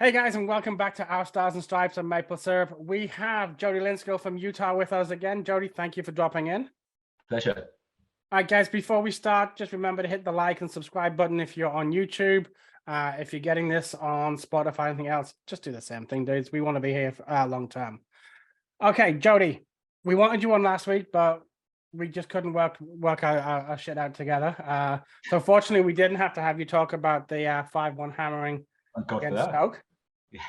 Hey guys, and welcome back to Our Stars and Stripes and Maple Syrup. We have Jody Linskill from Utah with us again. Jody, thank you for dropping in. Pleasure. All right, guys, before we start, just remember to hit the like and subscribe button if you're on YouTube. If you're getting this on Spotify, anything else, just do the same thing, dudes. We want to be here for long term. Okay, Jody, we wanted you on last week, but we just couldn't work our shit out together. So fortunately, we didn't have to have you talk about the 5-1 hammering Thank God for against that. Stoke. Yeah.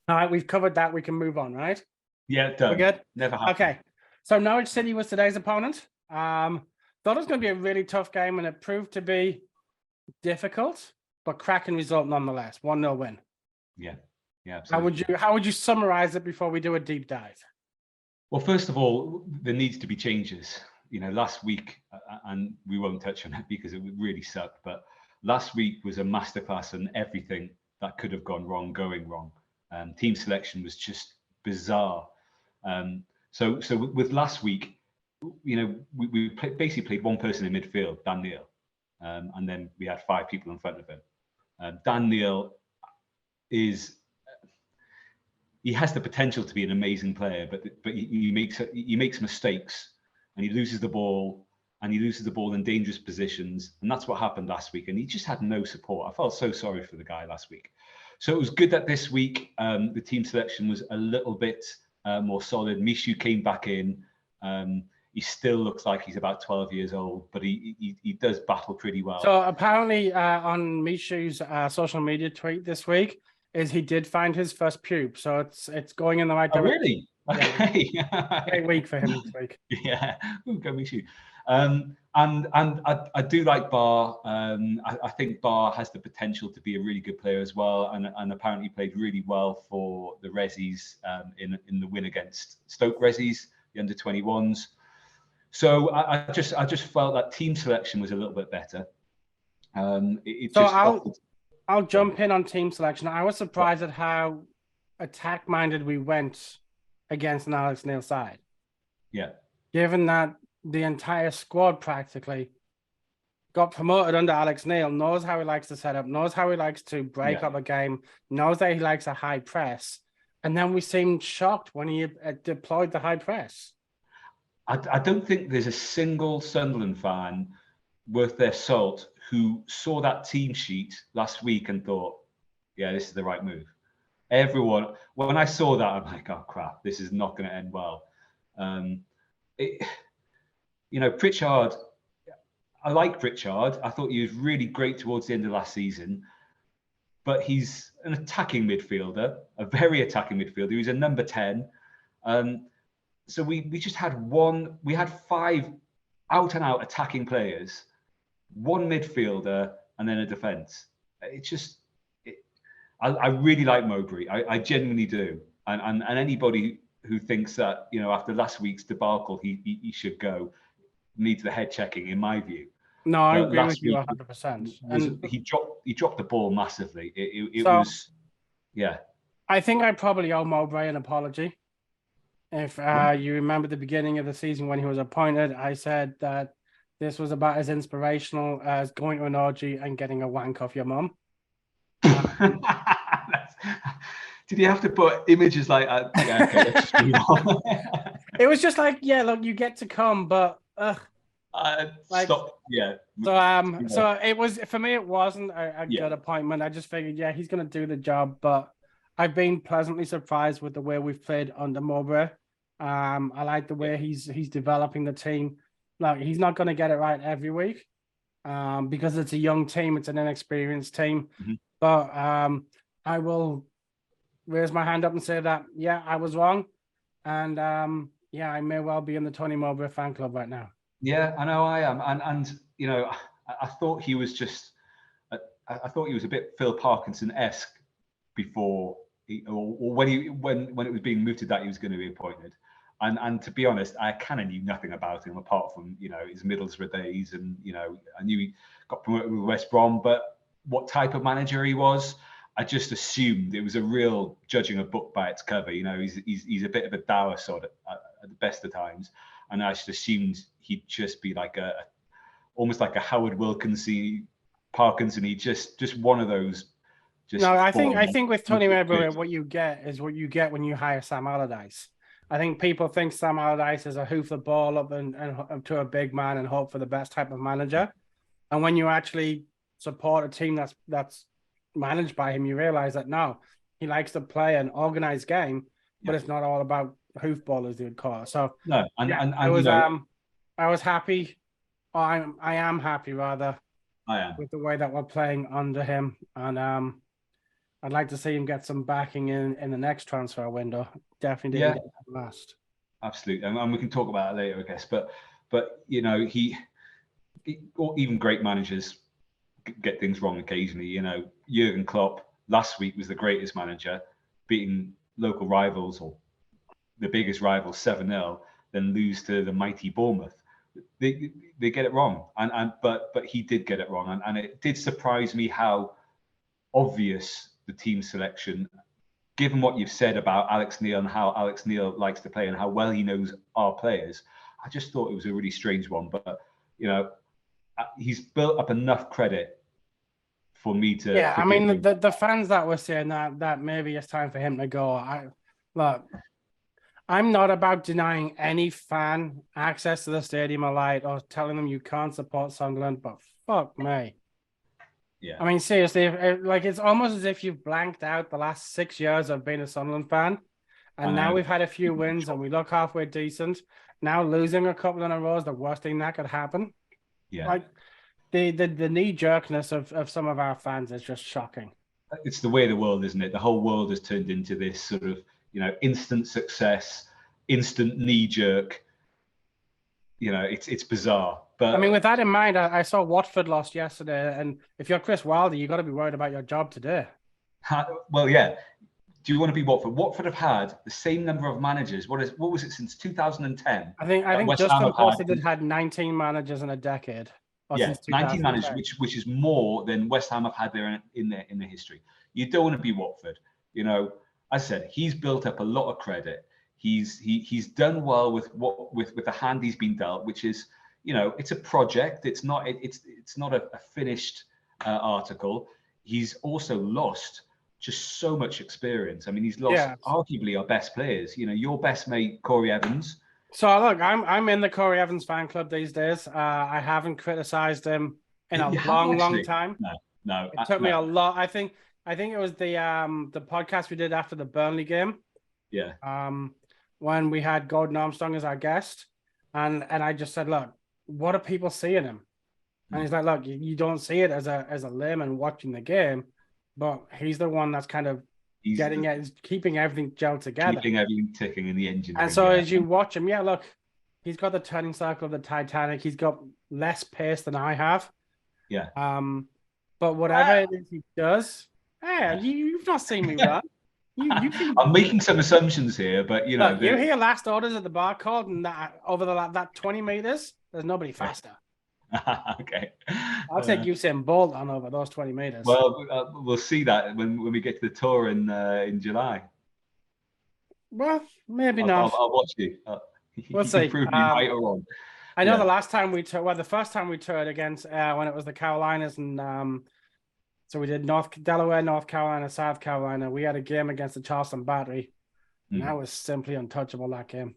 All right, we've covered that. We can move on, right? Yeah, done. We're good? Never happened. Okay. So Norwich City was today's opponent. Thought it was going to be a really tough game, and it proved to be difficult, but cracking result nonetheless. 1-0 win. Yeah, absolutely. How would you summarize it before we do a deep dive? Well, first of all, there needs to be changes. Last week, and we won't touch on it because it really sucked, but last week was a masterclass on everything that could have gone wrong, going wrong. Team selection was just bizarre. So with last week, we basically played one person in midfield, Dan Neil, and then we had 5 people in front of him. Dan Neil he has the potential to be an amazing player, but he makes mistakes, and he loses the ball, in dangerous positions, and that's what happened last week. And he just had no support. I felt so sorry for the guy last week. So it was good that this week the team selection was a little bit more solid. Mishu came back in. He still looks like he's about 12 years old, but he does battle pretty well. So apparently on Mishu's social media tweet this week is he did find his first pube. So it's going in the right direction. Oh, really? Okay. Yeah. Great week for him this week. Yeah, go Mishu. And I do like Bar. I think Bar has the potential to be a really good player as well, and apparently played really well for the Rezzies in the win against Stoke Rezzies, the under-21s. So I just felt that team selection was a little bit better. I'll jump in on team selection. I was surprised at how attack-minded we went against an Alex Neil side. Yeah. Given that the entire squad practically got promoted under Alex Neil, knows how he likes to set up, knows how he likes to break up a game, knows that he likes a high press. And then we seemed shocked when he deployed the high press. I don't think there's a single Sunderland fan worth their salt who saw that team sheet last week and thought, yeah, this is the right move. Everyone, when I saw that, I'm like, oh crap, this is not going to end well. Pritchard, I like Pritchard. I thought he was really great towards the end of last season, but he's an attacking midfielder, a very attacking midfielder. He's a number 10. So we just had we had 5 out and out attacking players, 1 midfielder, and then a defense. I really like Mowbray. I genuinely do. And anybody who thinks that, after last week's debacle, he should go, needs the head checking, in my view. No, I agree with you 100%. And he dropped the ball massively. It was, yeah. I think I probably owe Mowbray an apology. If you remember the beginning of the season when he was appointed, I said that this was about as inspirational as going to an orgy and getting a wank off your mum. Did you have to put images like that? Yeah, okay, let's just move on. It was just like, yeah, look, you get to come, but stop. Yeah. So it was, for me, it wasn't a good appointment. I just figured, yeah, he's going to do the job, but I've been pleasantly surprised with the way we've played under Mowbray. I like the way he's developing the team. Like, he's not going to get it right every week because it's a young team, it's an inexperienced team. Mm-hmm. But I will raise my hand up and say that, yeah, I was wrong. And I may well be in the Tony Mowbray fan club right now. Yeah, I know I am. And I thought he was just, I thought he was a bit Phil Parkinson-esque before, when it was being mooted that he was going to be appointed. And to be honest, I kind of knew nothing about him apart from, his Middlesbrough days. And, I knew he got promoted with West Brom, but what type of manager he was, I just assumed it was a real judging a book by its cover. He's a bit of a dour sort at the best of times. And I just assumed he'd just be like almost like a Howard Wilkinson, Parkinson. He just one of those No, I think with Tony Maybury, what you get is what you get when you hire Sam Allardyce. I think people think Sam Allardyce is a hoof the ball up and to a big man and hope for the best type of manager. And when you actually support a team that's managed by him, you realize that no, he likes to play an organized game, but it's not all about hoofball, as they would call it. So no, I was happy. Or I am happy rather. I am with the way that we're playing under him, and I'd like to see him get some backing in the next transfer window. Definitely didn't get that last. Absolutely, and we can talk about it later, I guess. But you know, he or even great managers get things wrong occasionally. You know, Jurgen Klopp last week was the greatest manager, beating local rivals or the biggest rivals 7-0, then lose to the mighty Bournemouth. They get it wrong, but he did get it wrong, and it did surprise me how obvious the team selection, given what you've said about Alex Neil and how Alex Neil likes to play and how well he knows our players. I just thought it was a really strange one, but you know, he's built up enough credit for me to. Yeah, I mean the fans that were saying that maybe it's time for him to go. Look, I'm not about denying any fan access to the stadium alike or telling them you can't support Sunderland, but fuck me. Yeah. I mean, seriously, it's almost as if you've blanked out the last 6 years of being a Sunderland fan. And now we've had a few wins and we look halfway decent. Now losing a couple in a row is the worst thing that could happen. Yeah. Like the knee-jerkness of some of our fans is just shocking. It's the way of the world, isn't it? The whole world has turned into this sort of, you know, instant success, instant knee-jerk. You know, it's bizarre. But I mean, with that in mind, I saw Watford lost yesterday, and if you're Chris Wilder, you got to be worried about your job today. Well, yeah. Do you want to be Watford? Watford have had the same number of managers. What was it since 2010? I think Justin posted it had 19 managers in a decade. Yeah, 19 managers, which is more than West Ham have had there in their history. You don't want to be Watford. You know, as I said, he's built up a lot of credit. He's done well with the hand he's been dealt, which is, you know, it's a project. It's not a finished article. He's also lost just so much experience. I mean, he's lost arguably our best players. You know, your best mate Corey Evans. So look, I'm in the Corey Evans fan club these days. I haven't criticized him in a long time. No. It took me a lot. I think it was the podcast we did after the Burnley game. Yeah. When we had Gordon Armstrong as our guest, and I just said, look, what are people seeing him? And he's like, look, you don't see it as a layman watching the game, but he's the one that's kind of keeping everything gelled together, keeping everything ticking in the engine. And so as you watch him, look, he's got the turning circle of the Titanic. He's got less pace than I have. Yeah. But whatever it is he does, you've not seen me run. I'm making some assumptions here, but you know, you hear last orders at the bar called, and that over that 20 meters, there's nobody faster. Okay. I'll take Usain Bolt on over those 20 meters. Well, we'll see that when we get to the tour in July. Well, maybe not. I'll watch you. We'll see. Prove me right or wrong. I know the last time we toured, the first time we toured against when it was the Carolinas, and so we did Delaware, North Carolina, South Carolina. We had a game against the Charleston Battery. And that was simply untouchable, that game.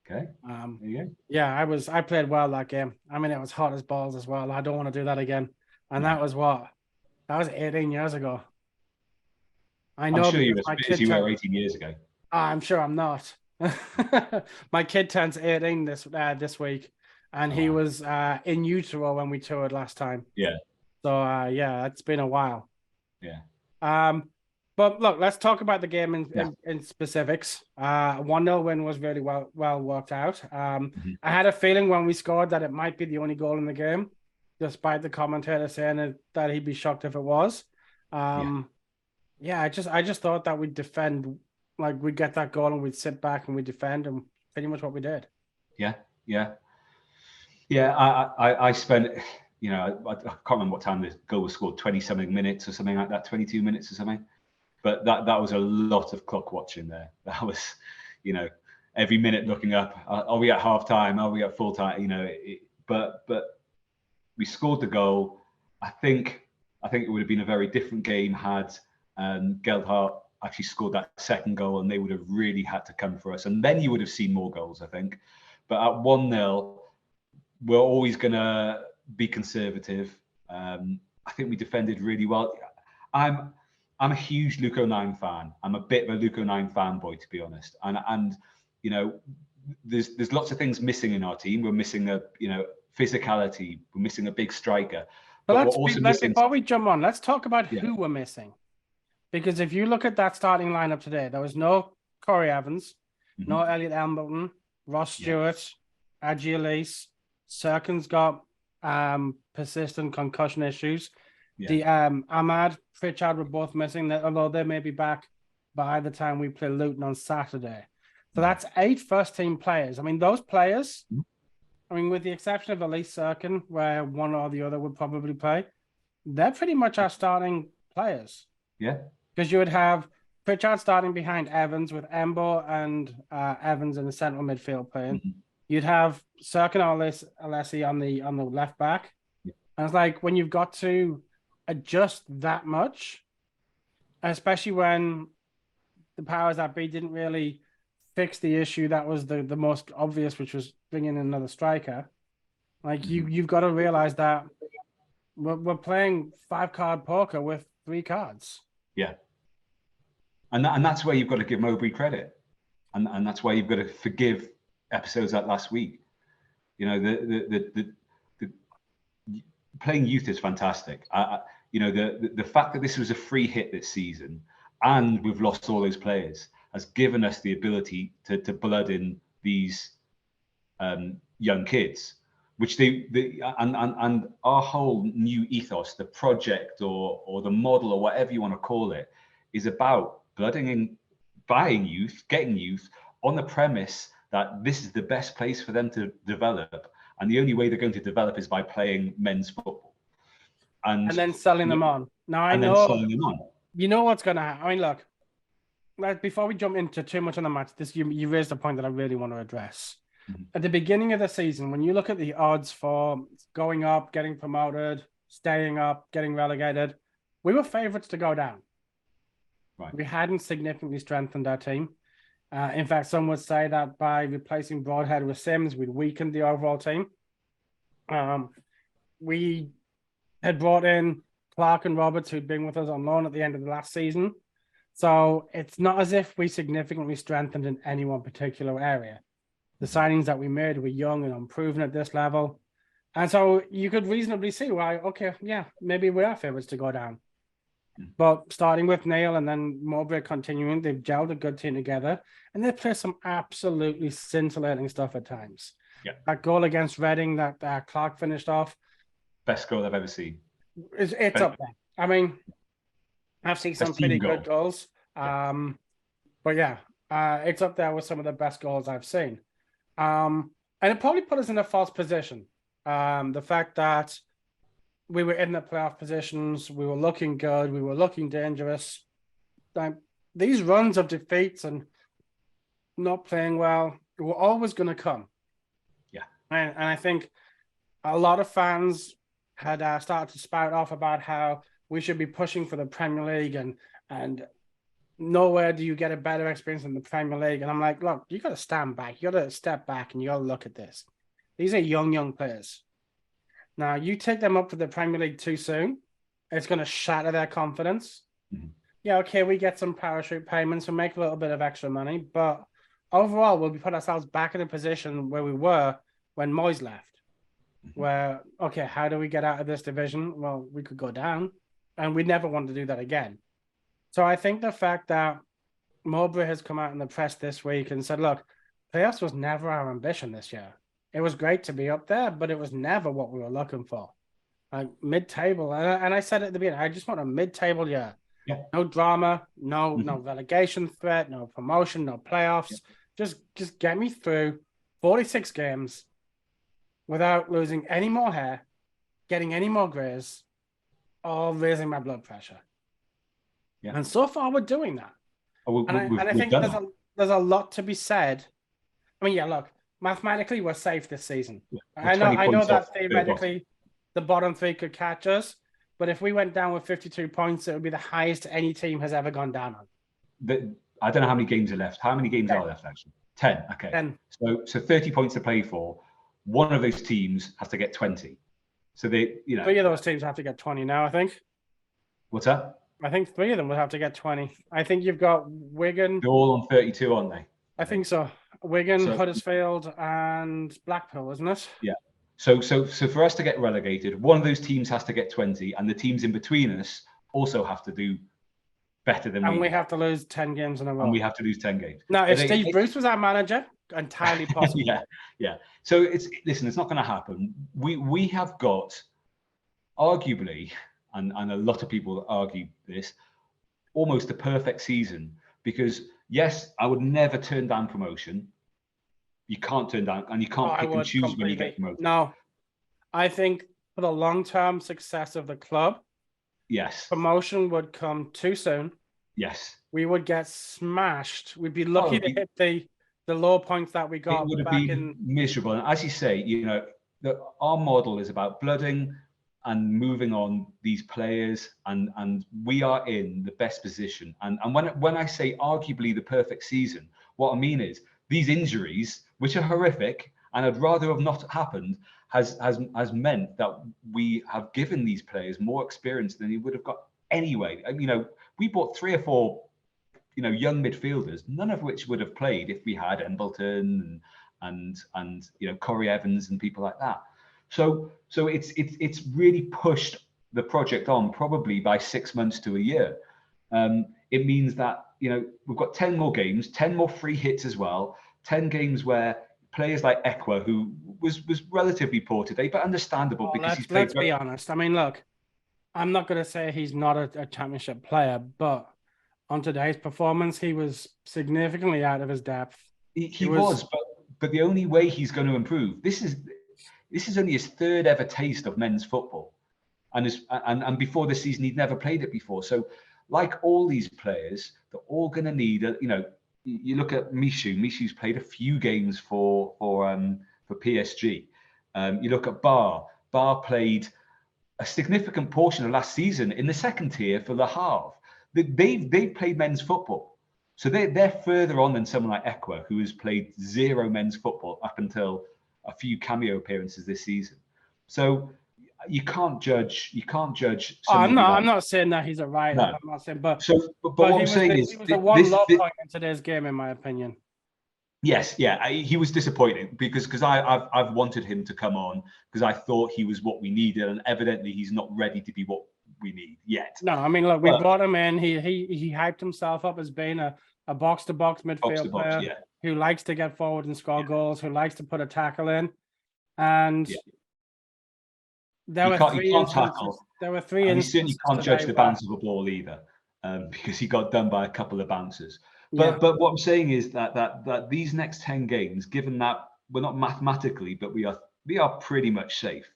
Okay. There you go. Yeah, I played well that game. I mean, it was hot as balls as well. I don't want to do that again. And that was 18 years ago. I know. I'm sure you were as busy you were 18 years ago. I'm sure I'm not. My kid turns 18 this week, and he was in utero when we toured last time. Yeah. So it's been a while. Yeah. But look, let's talk about the game in specifics. 1-0 win was really well worked out. I had a feeling when we scored that it might be the only goal in the game, despite the commentator saying that he'd be shocked if it was. I just thought that we'd defend, like we'd get that goal and we'd sit back and we'd defend, and pretty much what we did. Yeah. I spent, you know, I can't remember what time the goal was scored, 20-something minutes or something like that, 22 minutes or something. But that was a lot of clock watching there. That was, you know, every minute looking up. Are we at half time? Are we at full time? You know, but we scored the goal. I think I think it would have been a very different game had Geldhart actually scored that second goal, and they would have really had to come for us. And then you would have seen more goals, I think. But at 1-0, we're always going to be conservative. I think we defended really well. I'm a huge Luke O'Nien fan. I'm a bit of a Luke O'Nien fanboy, to be honest. And you know, there's lots of things missing in our team. We're missing physicality. We're missing a big striker. But before we jump on, let's talk about who we're missing. Because if you look at that starting lineup today, there was no Corey Evans, no Elliot Embleton, Ross Stewart, Adji Elise. Serkin's got persistent concussion issues. The Ahmad, Pritchard were both missing, although they may be back by the time we play Luton on Saturday. So that's 8 first-team players. I mean, those players, I mean, with the exception of Elise Serkin, where one or the other would probably play, they're pretty much our starting players. Yeah. Because you would have Pritchard starting behind Evans with Embo and Evans in the central midfield playing. You'd have Serkin or Alessi on the left back. Yeah. And it's like when you've got to adjust that much, especially when the powers that be didn't really fix the issue that was the most obvious, which was bringing in another striker. Like you've got to realize that we're playing 5-card poker with 3 cards. Yeah. And that's where you've got to give Mowbray credit. And that's why you've got to forgive episodes like last week. You know, the playing youth is fantastic. You know, the fact that this was a free hit this season and we've lost all those players has given us the ability to blood in these young kids, which and our whole new ethos, the project or the model or whatever you want to call it, is about blooding in, buying youth, getting youth on the premise that this is the best place for them to develop. And the only way they're going to develop is by playing men's football. And then selling them on. Now, I know, you know what's going to happen. I mean, look, like before we jump into too much on the match, you raised a point that I really want to address. At the beginning of the season, when you look at the odds for going up, getting promoted, staying up, getting relegated, we were favourites to go down. Right. We hadn't significantly strengthened our team. In fact, some would say that by replacing Broadhead with Sims, we'd weakened the overall team. We had brought in Clark and Roberts, who'd been with us on loan at the end of the last season. So it's not as if we significantly strengthened in any one particular area. The signings that we made were young and unproven at this level. And so you could reasonably see why, okay, yeah, maybe we are favourites to go down. But starting with Neil and then Mowbray continuing, they've gelled a good team together and they play some absolutely scintillating stuff at times. Yeah. That goal against Reading that Clark finished off. Best goal I've ever seen. It's up there. I mean, I've seen some pretty good goals. But yeah, it's up there with some of the best goals I've seen. And it probably put us in a false position. The fact that we were in the playoff positions, we were looking good, we were looking dangerous. These runs of defeats and not playing well were always going to come. Yeah. And I think a lot of fans had started to spout off about how we should be pushing for the Premier League and nowhere do you get a better experience in the Premier League. And I'm like, look, you got to stand back. You got to step back and you got to look at this. These are young players. Now, you take them up to the Premier League too soon, it's going to shatter their confidence. Yeah, okay, we get some parachute payments and make a little bit of extra money, but overall, we'll put ourselves back in a position where we were when Moyes left, where, okay, how do we get out of this division? Well, we could go down, and we never want to do that again. So I think the fact that Mowbray has come out in the press this week and said, look, playoffs was never our ambition this year. It was great to be up there, but it was never what we were looking for. Like mid-table, and I said at the beginning, I just want a mid-table year. Yeah. No drama, no relegation threat, no promotion, no playoffs. Yeah. Just get me through 46 games without losing any more hair, getting any more grays, or raising my blood pressure. Yeah. And so far, we're doing that. And I think there's a lot to be said. I mean, yeah, look. Mathematically, we're safe this season. Yeah, I know that theoretically the bottom 3 could catch us, But if we went down with 52 points, it would be the highest any team has ever gone down on. I don't know how many games are left. How many games are left, actually? 10. Okay. 10. So 30 points to play for. One of those teams has to get 20. So they, 3 of those teams have to get 20 now, I think. What's that? I think 3 of them will have to get 20. I think you've got Wigan. They're all on 32, aren't they? I think so. Wigan, Huddersfield, and Blackpool, isn't it? Yeah. So for us to get relegated, one of those teams has to get 20, and the teams in between us also have to do better than and we have to lose 10 games in a row. And we have to lose 10 games. Now, if Steve Bruce was our manager, entirely possible. Yeah. So it's not going to happen. We have got, arguably, and a lot of people argue this, almost a perfect season, because yes, I would never turn down promotion. You can't turn down, and you can't pick and choose completely. When you get promoted. No, I think for the long-term success of the club, yes, promotion would come too soon. Yes, we would get smashed. We'd be lucky to hit the low points that we got. It would be miserable. And as you say, our model is about blooding and moving on these players, and we are in the best position. And when I say arguably the perfect season, what I mean is these injuries, which are horrific and I'd rather have not happened, has meant that we have given these players more experience than they would have got anyway. We bought 3 or 4, young midfielders, none of which would have played if we had Embleton and Corey Evans and people like that. So it's really pushed the project on probably by 6 months to a year. It means that we've got 10 more games, 10 more free hits as well, 10 games where players like Ekwa, who was relatively poor today, but understandable because let's be honest. I mean, look, I'm not going to say he's not a championship player, but on today's performance, he was significantly out of his depth. He was, but the only way he's going to improve, this is only his 3rd ever taste of men's football, and before this season he'd never played it before. So, like all these players, they're all going to need you look at Mishu. Mishu's played a few games for PSG. You look at Bar. Bar played a significant portion of last season in the 2nd tier for Le Havre. They've played men's football, so they're further on than someone like Ekwa, who has played 0 men's football up until a few cameo appearances this season. So you can't judge. I'm not saying that he's a writer. No. I'm not saying, but what I'm saying is he was the one low point in today's game, in my opinion. Yes, yeah, he was disappointing because I've wanted him to come on because I thought he was what we needed, and evidently he's not ready to be what we need yet. No, I mean, look, we brought him in. He hyped himself up as being a box-to-box midfield player who likes to get forward and score goals, who likes to put a tackle in, and there were 3 instances. There were 3 instances. You certainly can't judge the bounce of a ball either, because he got done by a couple of bounces. But what I'm saying is that these next 10 games, given that we're not mathematically, but we are pretty much safe.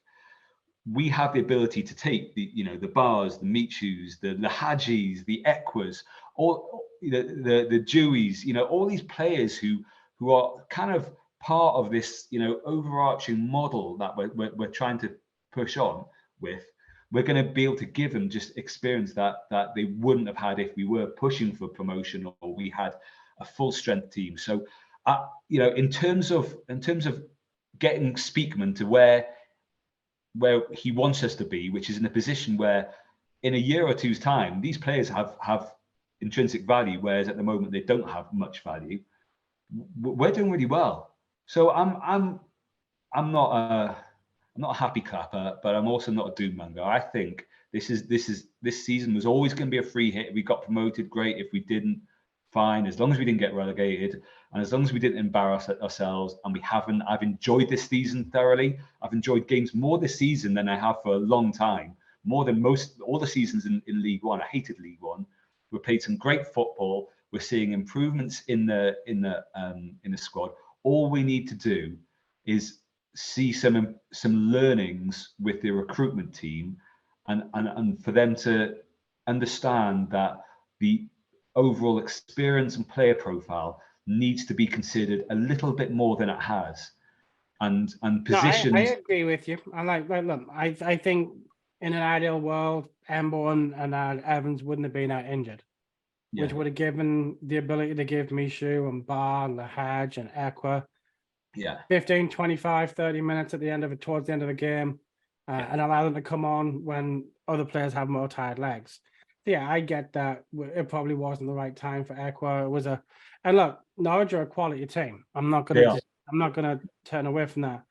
We have the ability to take the Bars, the Michus, the Hajis, the Ekwas, all the Jewies, all these players who are kind of part of this overarching model that we're trying to push on with. We're going to be able to give them just experience that they wouldn't have had if we were pushing for promotion or we had a full strength team. So, in terms of getting Speakman to where he wants us to be, which is in a position where in a year or two's time, these players have intrinsic value, whereas at the moment they don't have much value. We're doing really well. So I'm not a happy clapper, but I'm also not a doom monger. I think this season was always going to be a free hit. If we got promoted, great. If we didn't, fine. As long as we didn't get relegated, and as long as we didn't embarrass ourselves, and we haven't. I've enjoyed this season thoroughly. I've enjoyed games more this season than I have for a long time, more than all the seasons in League One. I hated League One. We played some great football. We're seeing improvements in the squad. All we need to do is see some learnings with the recruitment team, and for them to understand that the overall experience and player profile needs to be considered a little bit more than it has, and positions. No, I agree with you. I look. I think in an ideal world, Emborn and Evans wouldn't have been out injured, which would have given the ability to give Mishu and Bar and Lahaj and Ekwa 15, 25, 30 minutes at the end of it, towards the end of the game, and allow them to come on when other players have more tired legs. Yeah, I get that. It probably wasn't the right time for Ekwa. It was and look, Norwich are a quality team. I'm not gonna turn away from that.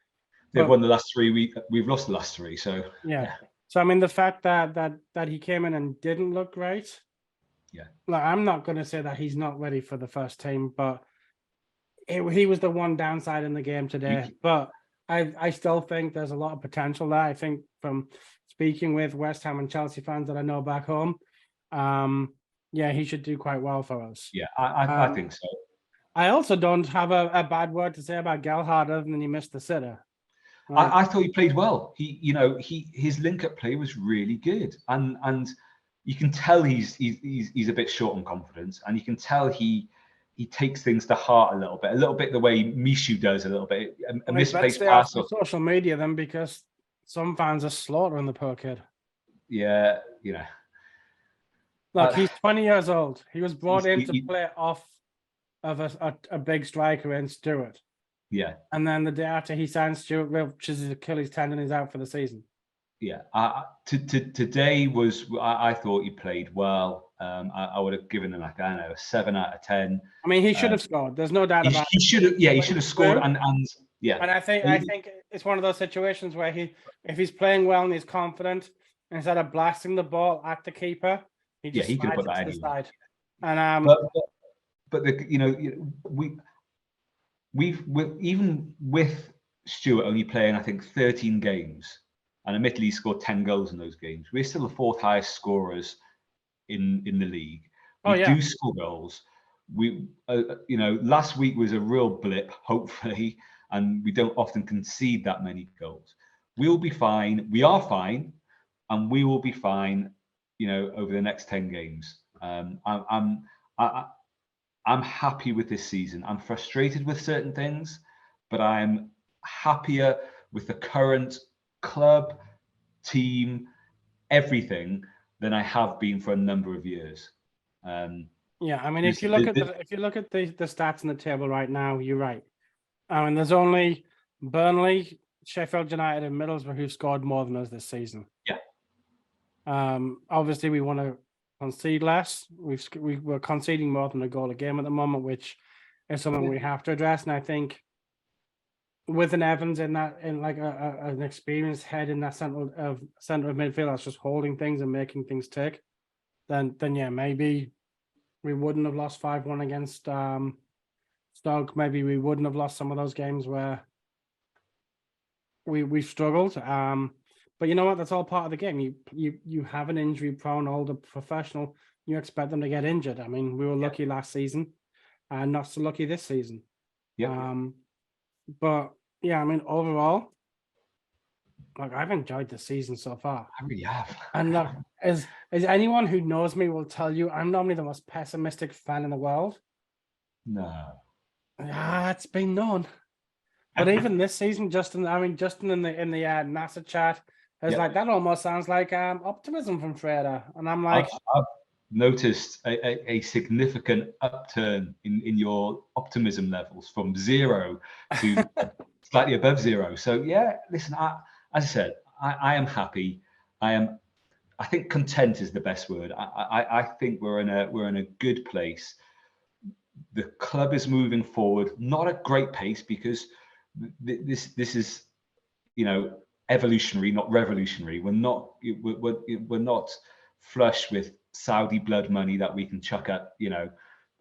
They've won the last 3 weeks. We've lost the last 3, so yeah. So I mean, the fact that he came in and didn't look great. Yeah. Like, I'm not going to say that he's not ready for the first team, but he was the one downside in the game today. But I still think there's a lot of potential there. I think from speaking with West Ham and Chelsea fans that I know back home, he should do quite well for us. Yeah, I think so. I also don't have a bad word to say about Gelhardt other than he missed the sitter. Right? I thought he played well. His link-up play was really good, and you can tell he's a bit short on confidence, and you can tell he takes things to heart a little bit the way Mishu does a little bit. A misplaced pass on social media then, because some fans are slaughtering the poor kid. Yeah, Look, he's 20 years old. He was brought in to play off of a big striker in Stewart. Yeah. And then the day after he signed Stewart, which is his Achilles tendon, is out for the season. Yeah. Today was, I thought he played well. I would have given him, like, I don't know, a 7 out of 10. I mean, he should have scored. There's no doubt about it. He should have. Yeah, he should have scored. And yeah. And I think it's one of those situations where if he's playing well and he's confident, instead of blasting the ball at the keeper, he could put that to the side. And but we've even with Stewart only playing, I think, 13 games, and admittedly he scored 10 goals in those games, we're still the 4th highest scorers in the league. We do score goals. We last week was a real blip, hopefully, and we don't often concede that many goals. We'll be fine. We are fine, and we will be fine, over the next 10 games. I'm happy with this season. I'm frustrated with certain things, but I'm happier with the current club, team, everything than I have been for a number of years. I mean, if you look at the stats in the table right now, you're right. I mean, there's only Burnley, Sheffield United, and Middlesbrough who've scored more than us this season. Yeah. Obviously, we want to concede less. We're conceding more than a goal a game at the moment, which is something we have to address. And I think with an Evans in like an experienced head in that center of midfield that's just holding things and making things tick, then yeah, maybe we wouldn't have lost 5-1 against Stoke. Maybe we wouldn't have lost some of those games where we've struggled. But you know what? That's all part of the game. You have an injury-prone older professional. You expect them to get injured. I mean, we were lucky last season, and not so lucky this season. Yeah. But yeah, I mean, overall, like, I've enjoyed the season so far. I really have. And look, as anyone who knows me will tell you, I'm normally the most pessimistic fan in the world. No. It's been known. But even this season, Justin in the NASA chat. It's like, that almost sounds like optimism from Freda. And I'm like, I've noticed a significant upturn in your optimism levels from 0 to slightly above 0. So yeah, listen, as I said, I am happy. I think content is the best word. I think we're in a good place. The club is moving forward, not at great pace, because this is, evolutionary, not revolutionary. We're not flush with Saudi blood money that we can chuck at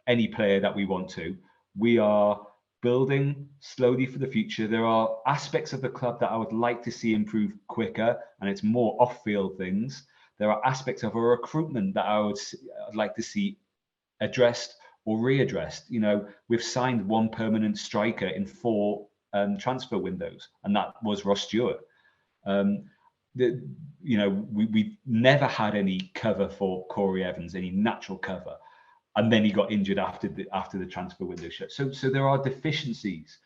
any player that we want to. We are building slowly for the future. There are aspects of the club that I would like to see improve quicker, and it's more off-field things. There are aspects of our recruitment that I'd like to see addressed or readdressed. We've signed 1 permanent striker in 4 transfer windows, and that was Ross Stewart. We never had any cover for Corey Evans, any natural cover, and then he got injured after the transfer window shut. So there are deficiencies,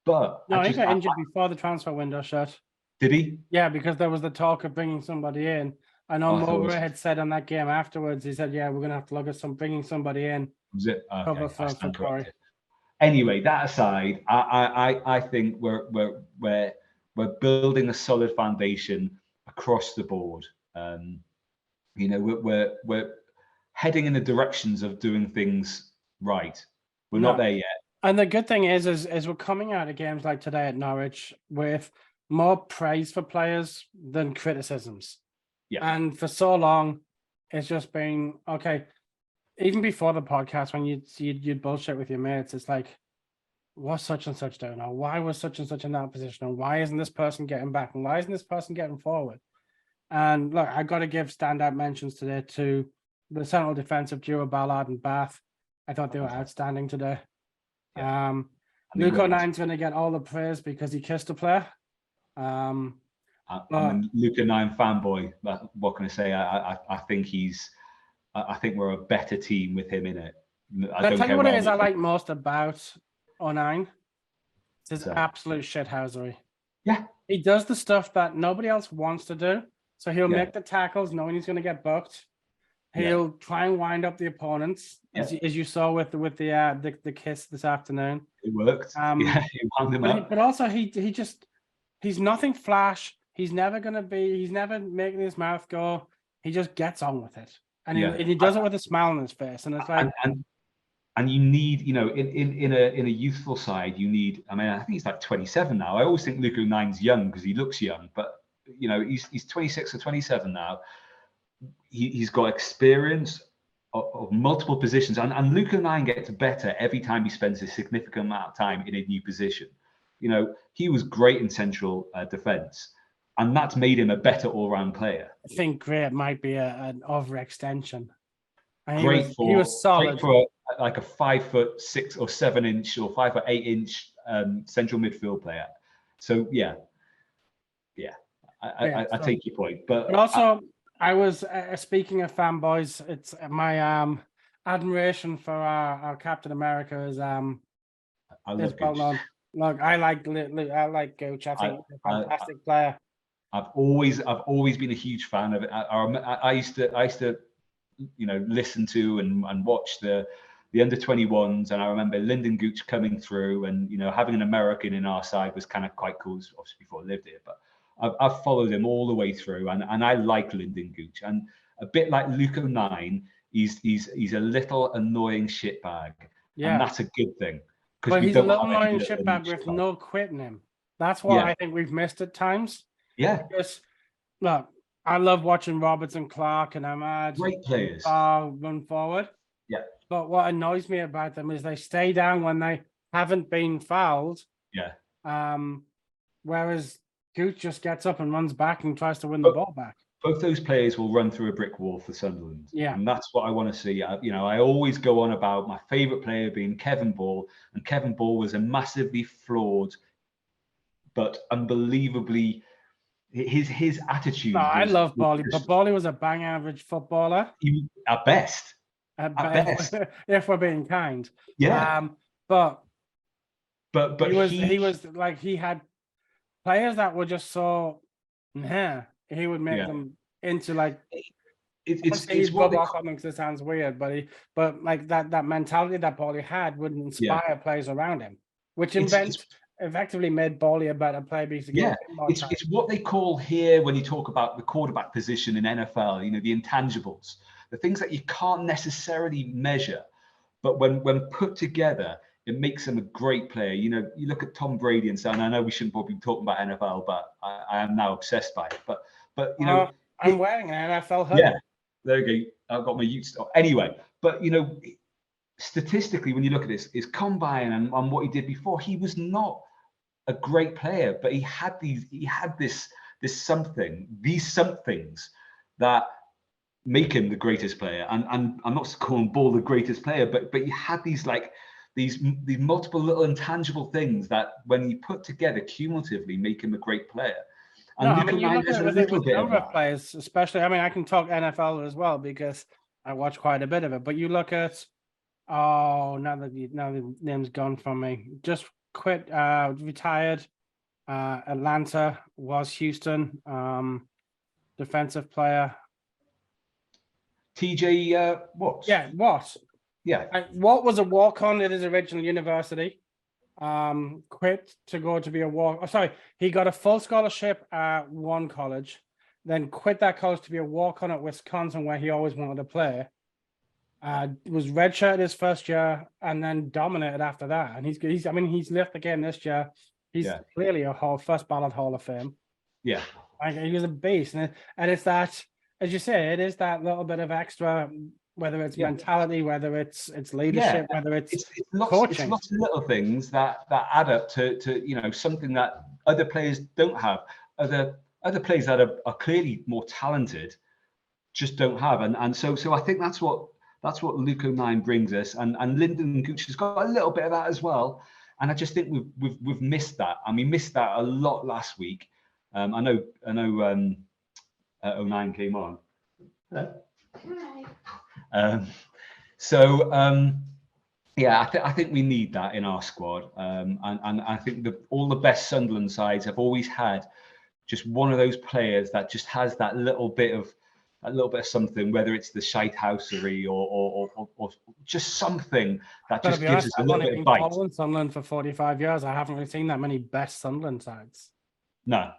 but he got injured before the transfer window shut. Did he? Yeah, because there was the talk of bringing somebody in. I know Mowbray had said on that game afterwards, he said, yeah, we're going to have to look at bringing somebody in. Was it? Okay, cover for Corey. Anyway, that aside, I think we're building a solid foundation across the board. You know, we're heading in the directions of doing things right. We're not there yet. And the good thing is we're coming out of games like today at Norwich with more praise for players than criticisms. Yeah. And for so long, it's just been, okay, even before the podcast, when you'd bullshit with your mates, it's like, what's such and such doing? Or why was such and such in that position? Or why isn't this person getting back? And why isn't this person getting forward? And look, I got to give standout mentions today to the central defensive duo, Ballard and Bath. I thought they were outstanding today. Yeah. Luke O'Nine's going to get all the praise because he kissed a player. I'm a Luke O'Nine fanboy. What can I say? I think we're a better team with him in it. I'll tell you what it is I like most about O'Nine. It's his absolute shithousery. Yeah. He does the stuff that nobody else wants to do. So he'll make the tackles knowing he's going to get booked. He'll try and wind up the opponents, as you saw with the kiss this afternoon. It worked. He wound them up. But also he's nothing flash. He's never making his mouth go. He just gets on with it. And he does it with a smile on his face. And it's like and you need, you know, in a youthful side, you need, I mean, I think he's like 27 now. I always think Luke O'Nine's young because he looks young, but you know, he's 26 or 27 now. He's got experience of multiple positions, and Luke O'Nine gets better every time he spends a significant amount of time in a new position. You know, he was great in central defence, and that's made him a better all-round player. I think great might be an overextension. He was solid for like a 5'6" or 7 inch or 5'8" inch central midfield player. So I take your point, but also I was speaking of fanboys. It's my admiration for our Captain America is well known. Look, I like Gooch. I think he's a fantastic player. I've always been a huge fan of it. I used to you know, listen to and watch the under-21s, and I remember Lyndon Gooch coming through, and you know, having an American in our side was kind of quite cool. Obviously, before I lived here, but I've followed him all the way through, and I like Lyndon Gooch, and a bit like Luke O'Nine, he's a little annoying shitbag, and that's a good thing. But he's a little annoying shitbag with no quit in him. That's what I think we've missed at times. Yeah. Because look, I love watching Roberts and Clark and Ahmad. Great players. Run forward. Yeah. But what annoys me about them is they stay down when they haven't been fouled. Yeah. Whereas Gooch just gets up and runs back and tries to win the ball back. Both those players will run through a brick wall for Sunderland. Yeah. And that's what I want to see. You know, I always go on about my favourite player being Kevin Ball. And Kevin Ball was a massively flawed, but unbelievably, his attitude. No, I love Bally, but Bally was a bang average footballer. At best. At best. If we're being kind. Yeah. But he was like, he had players that were just so, he would make them into like, it's what because it sounds weird, but like that mentality that Bally had would inspire players around him, which effectively made Bally a better player because it's what they call here when you talk about the quarterback position in NFL, you know, the intangibles, the things that you can't necessarily measure, but when put together, it makes him a great player. You know, you look at Tom Brady and so, and I know we shouldn't probably be talking about NFL, but I am now obsessed by it. But you know, I'm wearing an NFL hoodie. Yeah, there you go. I've got my youth stuff. Anyway, but you know, statistically, when you look at this, his combine and what he did before, he was not a great player, but he had these somethings that make him the greatest player. And I'm not calling Ball the greatest player, but he had these multiple little intangible things that when you put together cumulatively make him a great player. And you look at a little bit of players, especially, I mean, I can talk NFL as well because I watch quite a bit of it, but you look at, now the name's gone from me, just quit, retired. Atlanta was Houston. Defensive player. TJ Watts. Yeah, Watt. Yeah. Watt was a walk-on at his original university. Quit to go to be a walk. Oh, sorry, he got a full scholarship at one college, then quit that college to be a walk-on at Wisconsin, where he always wanted to play. Was redshirted his first year and then dominated after that. And he's left again this year. He's clearly a first ballot Hall of Fame. Yeah. He was a beast, and it's that, as you say, it is that little bit of extra, whether it's mentality, whether it's leadership, whether it's coaching. It's lots of little things that add up to something that other players don't have. Other players that are clearly more talented just don't have, and so I think that's what Luke O'Nien brings us, and Lyndon Gooch has got a little bit of that as well. And I just think we've missed that, and we missed that a lot last week. I know O'Nien came on. Hello. Hi. I think we need that in our squad, and I think all the best Sunderland sides have always had just one of those players that just has that little bit of something, whether it's the shithousery or just something that just gives us a little bit of bite. I've been following Sunderland for 45 years. I haven't really seen that many best Sunderland sides. No.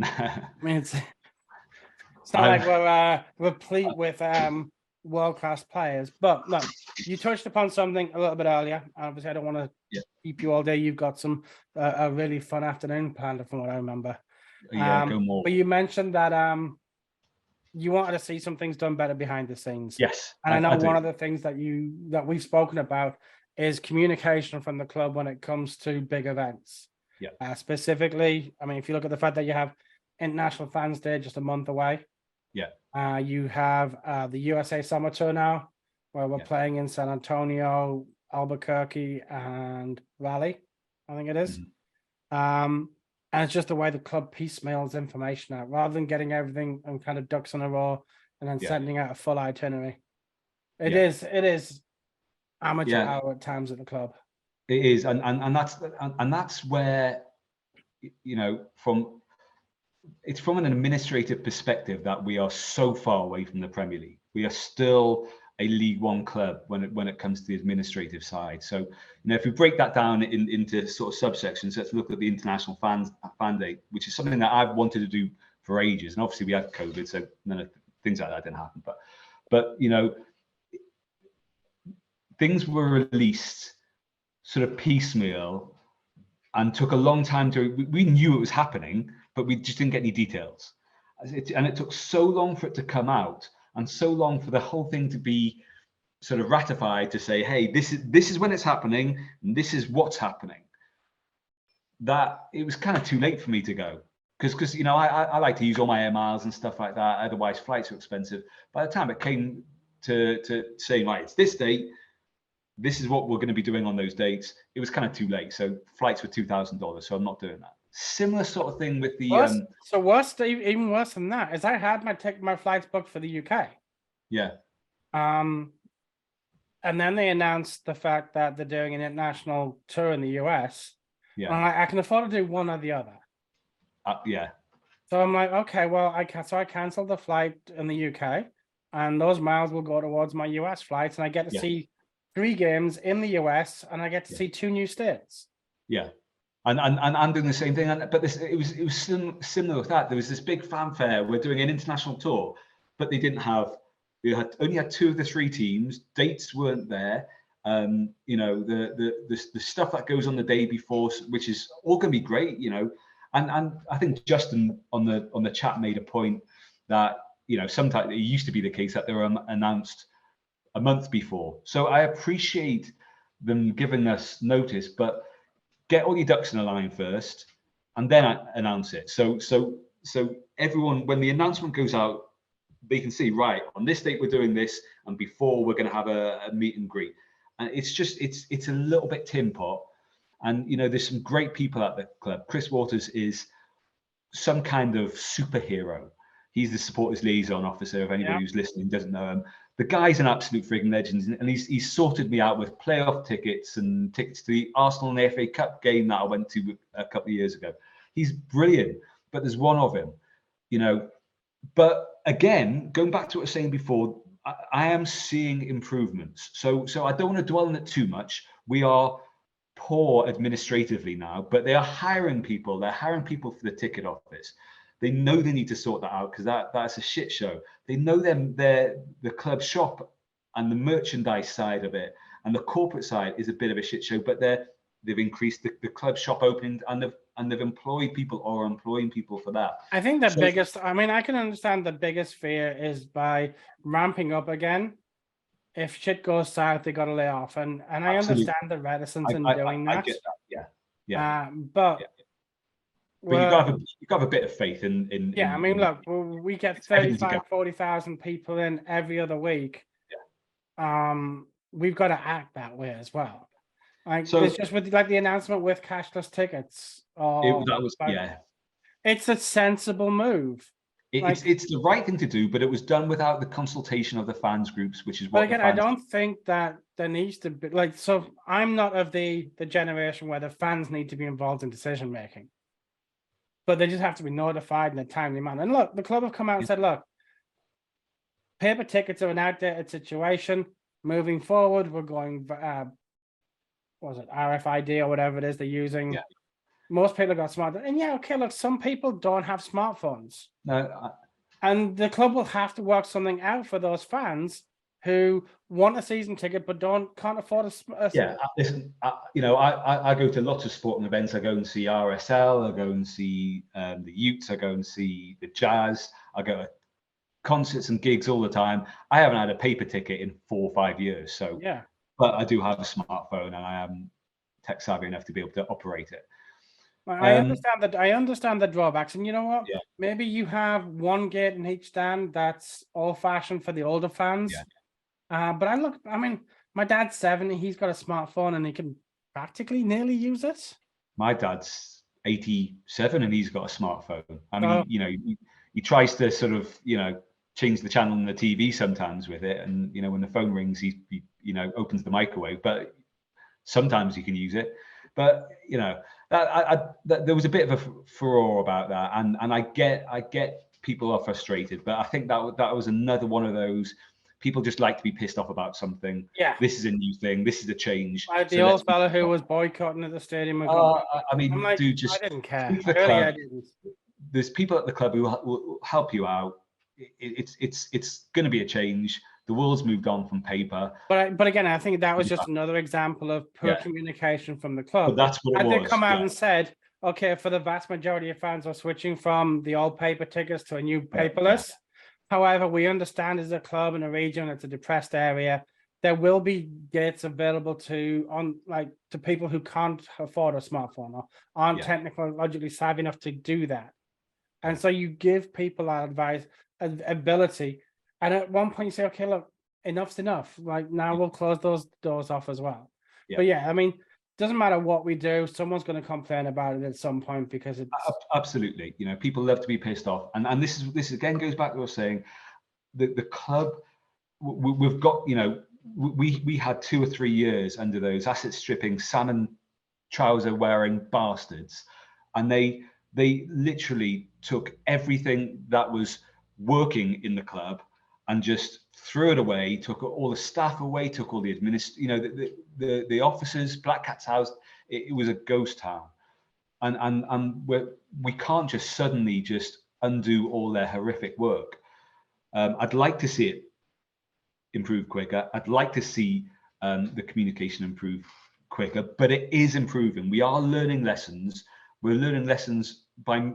I mean, it's not like we're replete with world-class players. But look, you touched upon something a little bit earlier. Obviously, I don't want to keep you all day. You've got some a really fun afternoon planned, from what I remember. Yeah, go more. But you mentioned that you wanted to see some things done better behind the scenes. Yes, and I know one of the things that we've spoken about is communication from the club when it comes to big events. Yeah. Specifically, I mean, if you look at the fact that you have International Fans Day just a month away. Yeah. You have the USA Summer Tour now, where we're playing in San Antonio, Albuquerque, and Raleigh, I think it is. And it's just the way the club piecemeals information out, rather than getting everything and kind of ducks in a row and then sending out a full itinerary. It is amateur hour at times at the club. It is, and that's where, it's from an administrative perspective that we are so far away from the Premier League. We are still a League One club when it comes to the administrative side. So, if we break that down into sort of subsections, let's look at the International Fan Day, which is something that I've wanted to do for ages. And obviously we had COVID, so none of things like that didn't happen. But things were released sort of piecemeal and took a long time we knew it was happening, but we just didn't get any details. And it took so long for it to come out and so long for the whole thing to be sort of ratified to say, hey, this is when it's happening and this is what's happening, that it was kind of too late for me to go. Because I like to use all my air miles and stuff like that. Otherwise, flights are expensive. By the time it came to saying, right, it's this date, this is what we're going to be doing on those dates, it was kind of too late. So flights were $2,000. So I'm not doing that. Similar sort of thing with the even worse than that is I had my flights booked for the UK. Yeah. And then they announced the fact that they're doing an international tour in the US. Yeah. And I can afford to do one or the other. Yeah. So I'm like, okay, well, I canceled the flight in the UK, and those miles will go towards my US flights, and I get to see 3 games in the US, and I get to see 2 new states. Yeah. And I'm doing the same thing. But it was similar with that. There was this big fanfare. We're doing an international tour, but they didn't have. Only had 2 of the 3 teams. Dates weren't there. The stuff that goes on the day before, which is all going to be great. And I think Justin on the chat made a point that sometimes it used to be the case that they were announced a month before. So I appreciate them giving us notice, but get all your ducks in a line first, and then announce it. So everyone, when the announcement goes out, they can see, right, on this date we're doing this, and before we're going to have a meet and greet. And it's a little bit tin pot. And there's some great people at the club. Chris Waters is some kind of superhero. He's the supporters liaison officer. If anybody who's listening doesn't know him, the guy's an absolute frigging legend, and he's sorted me out with playoff tickets and tickets to the Arsenal and the FA Cup game that I went to a couple of years ago. He's brilliant, but there's one of him, you know. But again, going back to what I was saying before, I am seeing improvements. So I don't want to dwell on it too much. We are poor administratively now, but they are hiring people. They're hiring people for the ticket office. They know they need to sort that out because that's a shit show. They know the club shop and the merchandise side of it and the corporate side is a bit of a shit show, but they've increased the club shop opening and they've employed people or are employing people for that. I think the biggest, I mean, I can understand the biggest fear is by ramping up again. If shit goes south, they got to lay off, and I understand the reticence in doing that. I get that, yeah. But you've got to have a bit of faith in. Yeah, I mean, look, we get 40,000 people in every other week. Yeah. We've got to act that way as well. Like, so it's just with like the announcement with cashless tickets. It's a sensible move. It's the right thing to do, but it was done without the consultation of the fans groups, which is what. But again, I don't think that there needs to be like. So I'm not of the generation where the fans need to be involved in decision making, but they just have to be notified in a timely manner. And look, the club have come out and said, look, paper tickets are an outdated situation. Moving forward, we're going. Was it RFID or whatever it is they're using? Yeah. Most people got smart, and okay, look, some people don't have smartphones. No, and the club will have to work something out for those fans who want a season ticket but can't afford a listen, I go to lots of sporting events. I go and see RSL. I go and see the Utes. I go and see the Jazz. I go to concerts and gigs all the time. I haven't had a paper ticket in 4 or 5 years. So yeah, but I do have a smartphone and I am tech savvy enough to be able to operate it. I understand that. I understand the drawbacks, and you know what? Yeah. Maybe you have one gate in each stand that's old-fashioned for the older fans. Yeah. But I mean, my dad's 70. He's got a smartphone, and he can practically nearly use it. My dad's 87, and he's got a smartphone. I mean, he tries to sort of, change the channel on the TV sometimes with it, and when the phone rings, he opens the microwave. But sometimes he can use it. But there was a bit of a furore about that, and I get people are frustrated, but I think that was another one of those people just like to be pissed off about something. Yeah, this is a new thing. This is a change. Like the old fella who was boycotting at the stadium. I mean, like, dude, just I didn't care. Really, I didn't. There's people at the club who will help you out. It's going to be a change. The world's moved on from paper. But again, I think that was just another example of poor communication from the club. But that's what it was. They come out and said, okay, for the vast majority of fans are switching from the old paper tickets to a new paperless. Yeah. However, we understand as a club in a region, it's a depressed area, there will be gates available to people who can't afford a smartphone or aren't technologically savvy enough to do that. And so you give people that advice, ability. And at one point you say, okay, look, enough's enough. Like now we'll close those doors off as well. Yeah. But I mean, doesn't matter what we do, someone's going to complain about it at some point because it's absolutely, people love to be pissed off. And this again goes back to what I was saying, the club, we've got, we had 2 or 3 years under those asset stripping, salmon trouser wearing bastards. And they literally took everything that was working in the club and just threw it away, took all the staff away, took all the the officers, Black Cat's house. It was a ghost town, and we can't just suddenly just undo all their horrific work. I'd like to see it improve quicker. I'd like to see the communication improve quicker, but it is improving. We are learning lessons. We're learning lessons by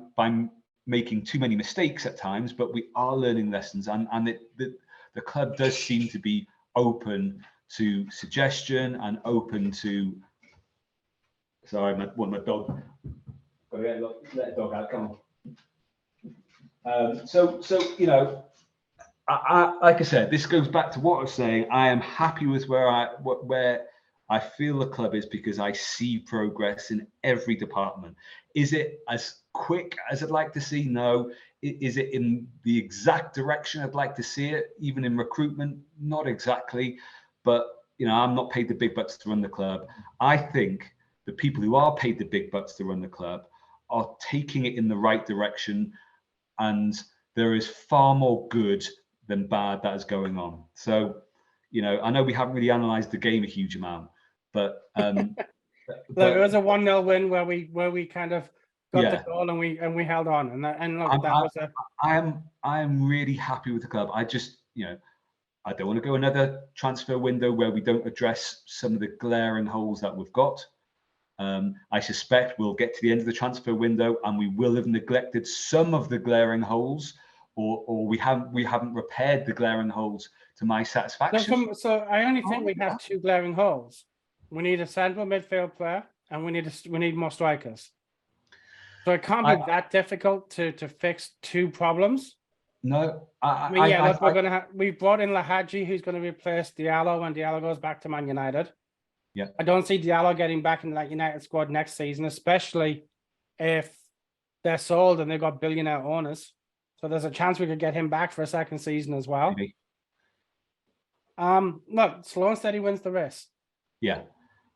making too many mistakes at times, but we are learning lessons, and the club does seem to be open to suggestion and open to. Sorry, my dog. Let the dog out. Come on. So I like I said, this goes back to what I was saying. I am happy with where I feel the club is because I see progress in every department. Is it as quick as I'd like to see? No. Is it in the exact direction I'd like to see it? Even in recruitment, not exactly. But I'm not paid the big bucks to run the club. I think the people who are paid the big bucks to run the club are taking it in the right direction, and there is far more good than bad that is going on. So, I know we haven't really analysed the game a huge amount, but look, it was a 1-0 win where we kind of got the goal and we held on, and look, I am really happy with the club. I just I don't want to go another transfer window where we don't address some of the glaring holes that we've got. I suspect we'll get to the end of the transfer window and we will have neglected some of the glaring holes, or we haven't repaired the glaring holes to my satisfaction. So I only think we have 2 glaring holes. We need a central midfield player, and we need more strikers. So it can't be that difficult to fix 2 problems. No, we brought in Lahaji, who's going to replace Diallo when Diallo goes back to Man United. Yeah, I don't see Diallo getting back in that United squad next season, especially if they're sold and they've got billionaire owners. So there's a chance we could get him back for a second season as well. Maybe. Look, slow and steady wins the race. Yeah,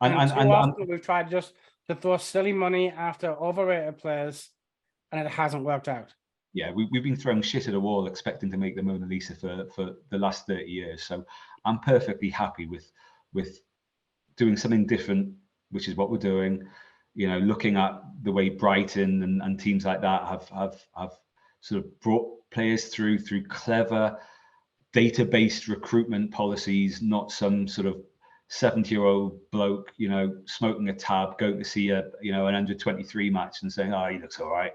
and too often we've tried just to throw silly money after overrated players, and it hasn't worked out. Yeah, we've been throwing shit at a wall expecting to make the Mona Lisa for the last 30 years. So I'm perfectly happy with doing something different, which is what we're doing. Looking at the way Brighton and teams like that have sort of brought players through clever data-based recruitment policies, not some sort of 70-year-old bloke, smoking a tab, going to see an under 23 match and saying, "Oh, he looks all right."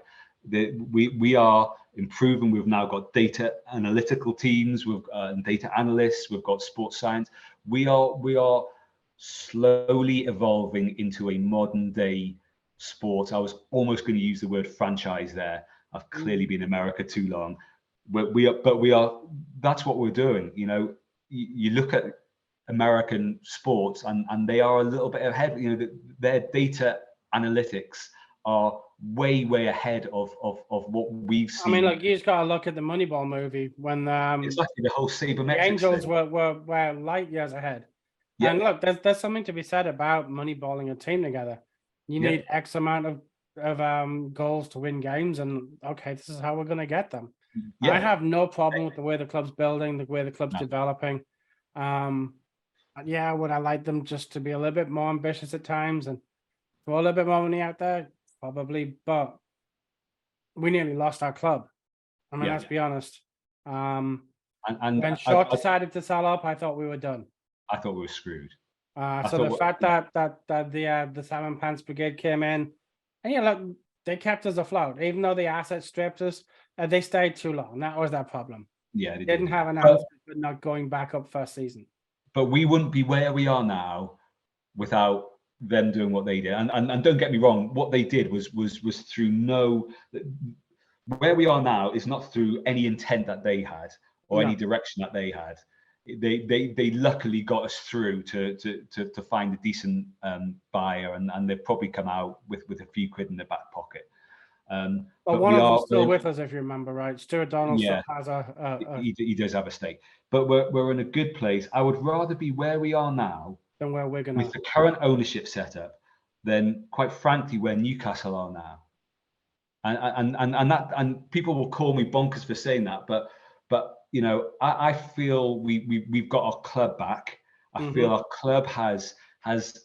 We are improving. We've now got data analytical teams, we've data analysts, we've got sports science. We are slowly evolving into a modern day sport. I was almost going to use the word franchise there. I've clearly been in America too long. But we are. That's what we're doing. You look at American sports, and they are a little bit ahead. Their data analytics are way ahead of what we've seen. I mean, look, you just got to look at the Moneyball movie when exactly the whole sabermetrics. The Angels were light years ahead. Yeah. And look, there's something to be said about moneyballing a team together. You need X amount of goals to win games, and okay, this is how we're going to get them. Yeah. I have no problem with the way the club's building, the way the club's developing. Yeah, would I like them just to be a little bit more ambitious at times and throw a little bit more money out there? Probably, but we nearly lost our club. I mean, let's be honest. And when Short decided to sell up, I thought we were done. I thought we were screwed. So the fact that the Salmon Pants Brigade came in, and look, they kept us afloat, even though the assets stripped us. They stayed too long. That was their problem. Yeah, they didn't have an answer for not going back up first season. But we wouldn't be where we are now without them doing what they did. And don't get me wrong, what they did was through no. Where we are now is not through any intent that they had or any direction that they had. They luckily got us through to find a decent buyer, and they've probably come out with a few quid in their back pocket. But one of them's still with us, if you remember, right? Stuart Donald still has he does have a stake, but we're in a good place. I would rather be where we are now than where we're going to with the current ownership setup than, quite frankly, where Newcastle are now. And people will call me bonkers for saying that, but I feel we've got our club back. I feel our club has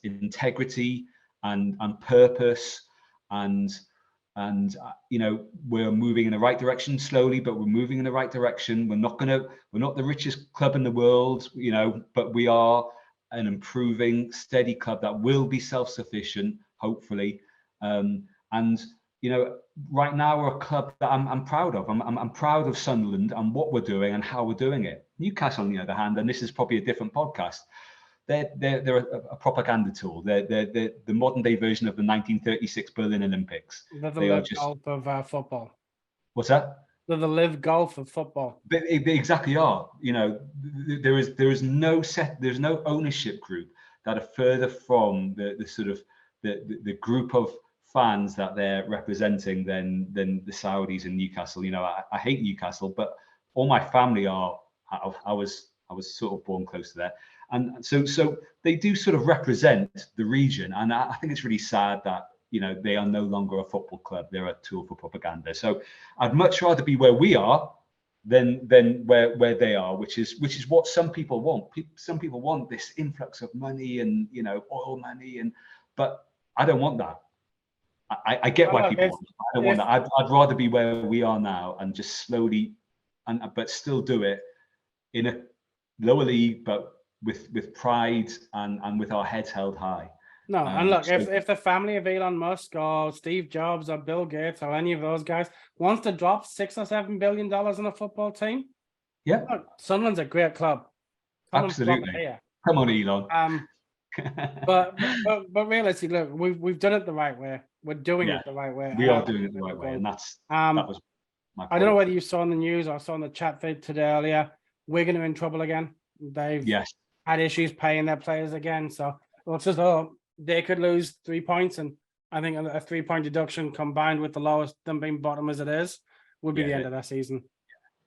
integrity and purpose, and we're moving in the right direction slowly, but we're moving in the right direction. We're not the richest club in the world, but we are an improving, steady club that will be self-sufficient, hopefully. Right now we're a club that I'm proud of. I'm proud of Sunderland and what we're doing and how we're doing it. Newcastle, on the other hand, and this is probably a different podcast, they're a propaganda tool. They're the modern day version of the 1936 Berlin Olympics. They're the live golf of football. What's that? They're the live golf of football. They exactly are. There's no ownership group that are further from the sort of the group of fans that they're representing than the Saudis and Newcastle. You know, I hate Newcastle, but all my family are. I was sort of born close to there, and so they do sort of represent the region, and I think it's really sad that, you know, they are no longer a football club; they're a tool for propaganda. So I'd much rather be where we are than where they are, which is what some people want. Some people want this influx of money and, you know, oil money, but I don't want that. I get why people want it. I don't want that. I'd rather be where we are now and just slowly, but still do it in a lower league, but with pride and with our heads held high. No, and look, if the family of Elon Musk or Steve Jobs or Bill Gates or any of those guys wants to drop $6 or $7 billion on a football team, yeah, look, Sunderland's a great club. Absolutely. Come on, Elon. But realistically, look, we've done it the right way. We're doing it the right way. We are doing it the right way, and that was my point. I don't know whether you saw in the news or saw in the chat feed today earlier. Wigan are in trouble again. They've had issues paying their players again, so it's as though they could lose 3 points, and I think a 3-point deduction combined with the lowest, them being bottom as it is, would be the end of their season.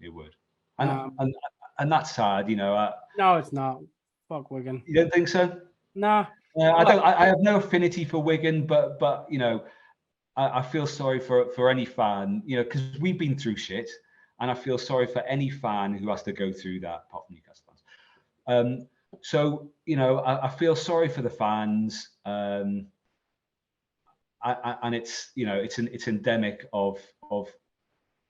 Yeah, it would, and that's sad, you know. No, it's not. Fuck Wigan. You don't think so? No. I have no affinity for Wigan, but you know, I feel sorry for any fan, you know, because we've been through shit, and I feel sorry for any fan who has to go through that, apart from Newcastle fans. So, you know, I feel sorry for the fans, and it's, you know, it's endemic of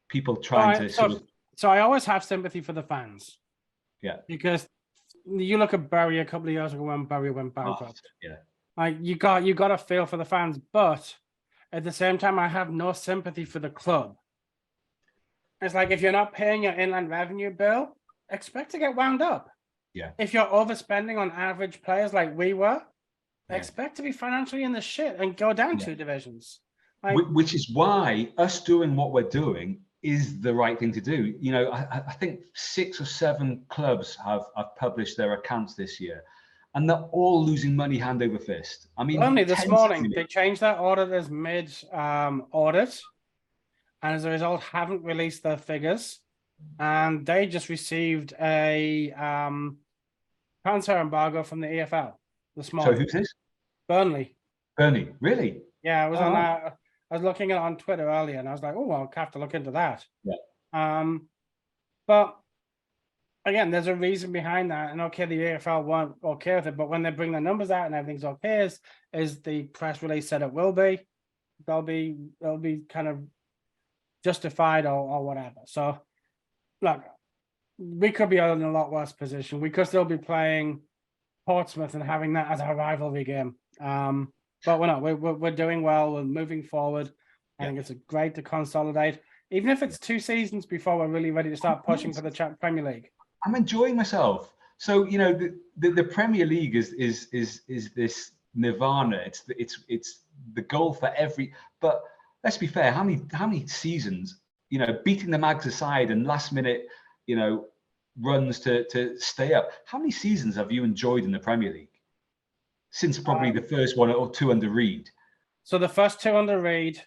people trying to sort of. So I always have sympathy for the fans. Yeah. Because you look at Bury a couple of years ago when Bury went bankrupt. Yeah. Like you got to feel for the fans, but at the same time, I have no sympathy for the club. It's like, if you're not paying your inland revenue bill, expect to get wound up. Yeah. If you're overspending on average players like we were, expect to be financially in the shit and go down 2 divisions. Like, which is why us doing what we're doing is the right thing to do. You know, I think 6 or 7 clubs have published their accounts this year, and they're all losing money hand over fist. I mean, only this morning they changed their auditors mid audit, and as a result haven't released their figures, and they just received a transfer embargo from the EFL this morning. So who's this? Burnley, really? Yeah, it was on I was looking at it on Twitter earlier, and I was like, oh, well, I'll have to look into that. Yeah. But again, there's a reason behind that, and okay, the AFL weren't okay with it, but when they bring the numbers out and everything's okay, as the press release said it will be, they'll be kind of justified or whatever. So, look, we could be in a lot worse position. We could still be playing Portsmouth and having that as our rivalry game. But we're not. We're doing well. We're moving forward. I think it's great to consolidate, even if it's 2 seasons before we're really ready to start pushing for the Premier League. I'm enjoying myself. So, you know, the Premier League is this nirvana. It's the goal for every. But let's be fair. How many seasons? You know, beating the Mags aside and last minute, you know, runs to stay up. How many seasons have you enjoyed in the Premier League? Since probably the first 1 or 2 under Reed. So the first 2 under Reed,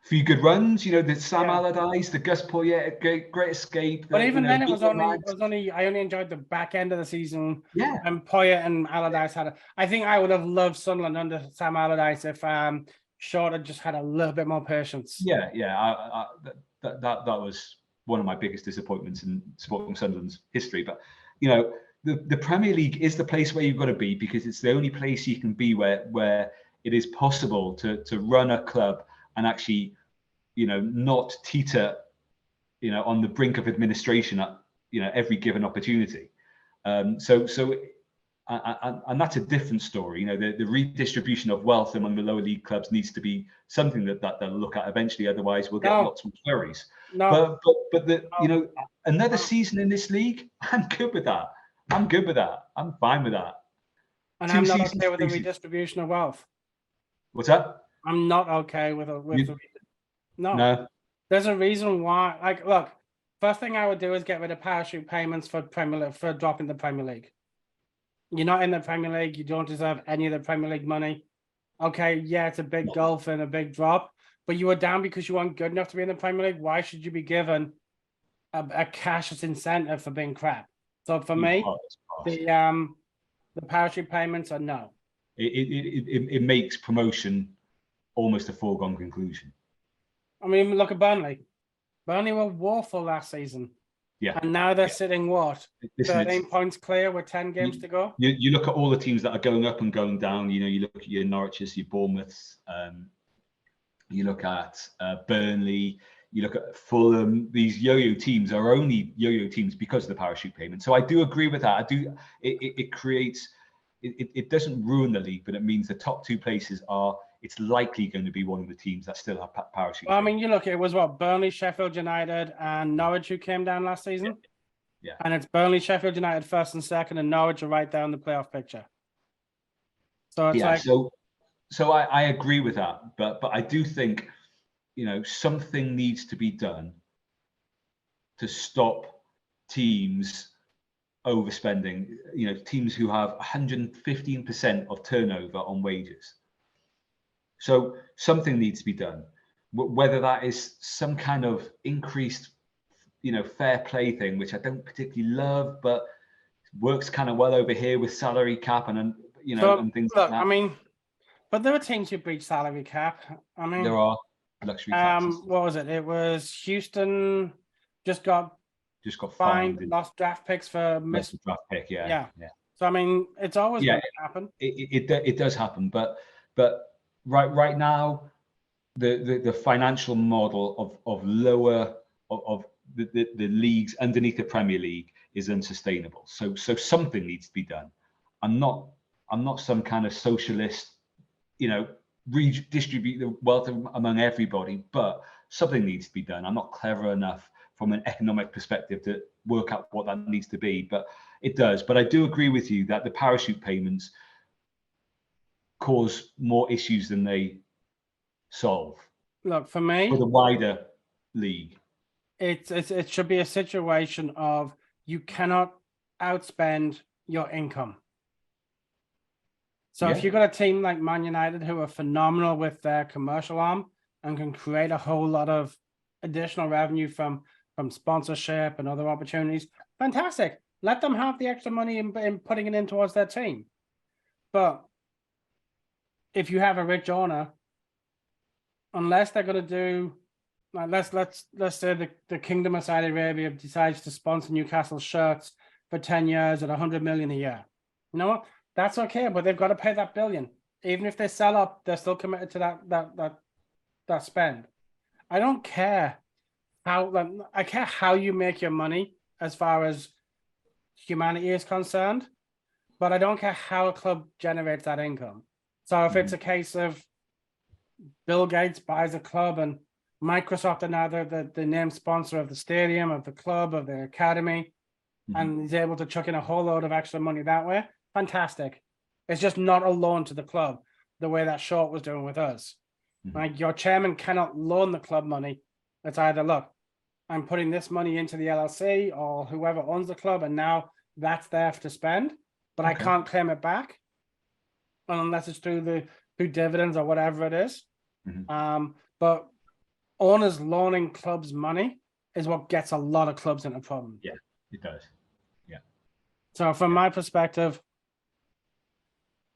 few good runs, you know, the Sam Allardyce, the Gus Poyet, great escape. But even then, it was only I only enjoyed the back end of the season. Yeah. And Poyet and Allardyce I think I would have loved Sunderland under Sam Allardyce if Short had just had a little bit more patience. Yeah. That was one of my biggest disappointments in Sporting Sunderland's history. But, you know, the Premier League is the place where you've got to be, because it's the only place you can be where it is possible to run a club and actually, you know, not teeter, you know, on the brink of administration at, you know, every given opportunity. And that's a different story. You know, the redistribution of wealth among the lower league clubs needs to be something that they'll look at eventually. Otherwise, we'll get lots more queries. No. But you know, another season in this league, I'm good with that. I'm fine with that. And I'm not okay with the redistribution of wealth. What's that? I'm not okay with no. There's a reason why. Like, look, first thing I would do is get rid of parachute payments for dropping the Premier League. You're not in the Premier League. You don't deserve any of the Premier League money. Okay, yeah, it's a big gulf and a big drop, but you were down because you weren't good enough to be in the Premier League. Why should you be given a cash incentive for being crap? So for me, the parachute payments are no. It makes promotion almost a foregone conclusion. I mean, look at Burnley. Burnley were woeful last season. Yeah. And now they're sitting what? 13 points clear with 10 games to go? You look at all the teams that are going up and going down. You know, you look at your Norwiches, your Bournemouths, you look at Burnley, you look at Fulham. These yo-yo teams are only yo-yo teams because of the parachute payment. So I do agree with that. It creates, it doesn't ruin the league, but it means the top two places are, it's likely going to be one of the teams that still have parachute. Well, I mean, you look, it was what, Burnley, Sheffield United, and Norwich who came down last season? Yeah. And it's Burnley, Sheffield United first and second, and Norwich are right there in the playoff picture. So it's like... So I agree with that, but I do think, you know, something needs to be done to stop teams overspending, you know, teams who have 115% of turnover on wages. So something needs to be done, whether that is some kind of increased, you know, fair play thing, which I don't particularly love, but works kind of well over here with salary cap and you know, and things like that. I mean, but there are teams who breach salary cap. I mean, there are luxury taxes. What was it? It was Houston just got fined, lost draft picks for missed draft pick. Yeah. So I mean, it's always going to happen. It does happen, but right now, the financial model of lower of the leagues underneath the Premier League is unsustainable. So something needs to be done. I'm not some kind of socialist, you know, redistribute the wealth among everybody, but something needs to be done. I'm not clever enough from an economic perspective to work out what that needs to be, but it does. But I do agree with you that the parachute payments cause more issues than they solve. Look, for me, for the wider league, it should be a situation of you cannot outspend your income. So if you've got a team like Man United who are phenomenal with their commercial arm and can create a whole lot of additional revenue from sponsorship and other opportunities, fantastic. Let them have the extra money in putting it in towards their team. But if you have a rich owner, unless they're going to do, like let's say the Kingdom of Saudi Arabia decides to sponsor Newcastle shirts for 10 years at 100 million a year. You know what? That's okay, but they've got to pay that billion. Even if they sell up, they're still committed to that spend. I don't care I care how you make your money as far as humanity is concerned, but I don't care how a club generates that income. So if it's a case of Bill Gates buys a club and Microsoft are now the name sponsor of the stadium, of the club, of the academy, and he's able to chuck in a whole load of extra money that way, fantastic. It's just not a loan to the club the way that Short was doing with us. Like, your chairman cannot loan the club money. It's either, look, I'm putting this money into the LLC or whoever owns the club, and now that's there to spend, but I can't claim it back unless it's through dividends or whatever it is. But owners loaning clubs money is what gets a lot of clubs into problems. Yeah, it does. Yeah. So from my perspective,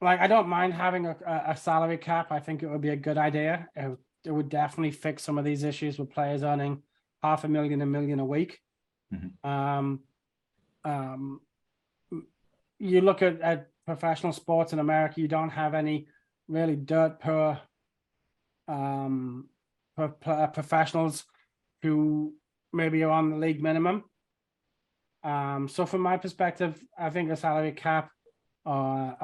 like, I don't mind having a salary cap. I think it would be a good idea. It would definitely fix some of these issues with players earning $500,000, $1 million a week. You look at professional sports in America, you don't have any really dirt poor professionals who maybe are on the league minimum. So from my perspective, I think a salary cap or